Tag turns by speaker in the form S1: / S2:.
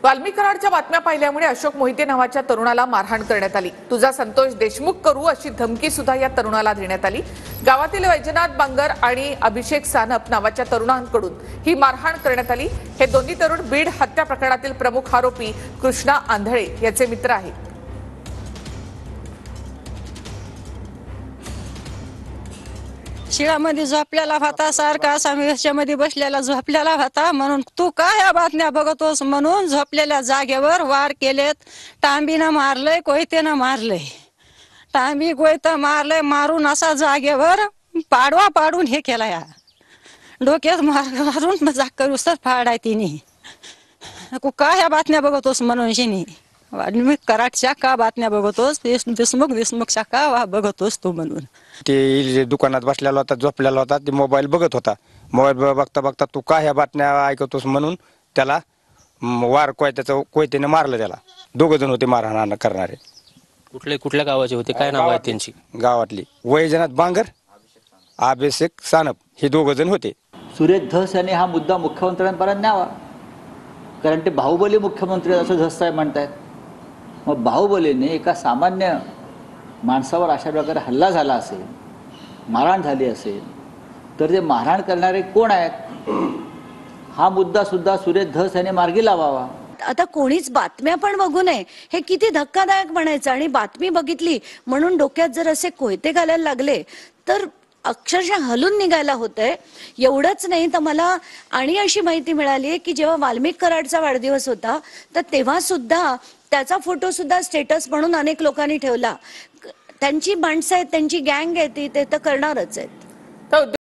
S1: वाल्मिक कराडच्या बातम्या पाहिल्यामुळे अशोक मोहिते नावाच्या तरुणाला मारहाण करण्यात आली। तुझा संतोष देशमुख करू अशी धमकी सुद्धा या तरुणाला देण्यात आली। गावातील वैजनाथ बांगर आणि अभिषेक सानप नावाच्या तरुणांकडून ही मारहाण करण्यात आली। हे दोन्ही तरुण बीड हत्या प्रकरणातील प्रमुख आरोपी कृष्णा आंधळे याचे मित्र आहेत।
S2: शिळामध्ये झोपलेला होता, सारखा समेशामध्ये बसलेला झोपलेला होता, म्हणून तू काय या बातम्या बघतोस म्हणून झोपलेल्या जागेवर वार केलेत। टांबीनं मारलंय, कोयतेनं मारलंय, टांबी कोयतं मारलंय, मारून असा जागेवर पाडवा पाडून हे केला, या डोक्यात मारून मजाक करूस फाडाय तिने। तू काय या बातम्या बघतोस म्हणून शिनी वाल्मिक कराडच्या का बातम्या बघतोस, देशमुख का बघतोस तू म्हणून।
S3: ते दुकानात बसलेला होता, झोपलेला होता, ते मोबाईल बघत होता। मोबाईल बघता बघता तू काय ह्या बातम्या ऐकतोस म्हणून त्याला वार कोयतेने मारलं। त्याला दोघ जण होते मारहाण करणारे।
S4: कुठल्या गावाचे होते, काय नाव आहे त्यांची?
S3: गावातली वैजनाथ बांगर, अभिषेक सानप हे दोघ जण होते।
S5: सुरेश धस यांनी हा मुद्दा मुख्यमंत्र्यांपर्यंत न्यावा, कारण ते बाहुबली मुख्यमंत्री असं धस साहेब म्हणतायत। मग बाहुबलीने एका सामान्य माणसावर अशा प्रकारे हल्ला झाला असेल, मारहाण झाली असेल, तर ते मारहाण करणारे कोण आहेत हा मुद्दा सुद्धा सुरेश धस यांनी मार्गी लावावा।
S6: आता कोणीच बातम्या पण बघू नये हे किती धक्कादायक म्हणायचं। आणि बातमी बघितली म्हणून डोक्यात जर असे कोयते घालायला लागले तर अक्षरशः हलून निघायला होतंय। एवढंच नाही तर मला आणि अशी माहिती मिळाली की जेव्हा वाल्मिक कराडचा वाढदिवस होता तर तेव्हा सुद्धा त्याचा फोटो सुद्धा स्टेटस म्हणून अनेक लोकांनी ठेवला। त्यांची माणसं आहेत, त्यांची गँग आहे, ती ते तर करणारच आहेत।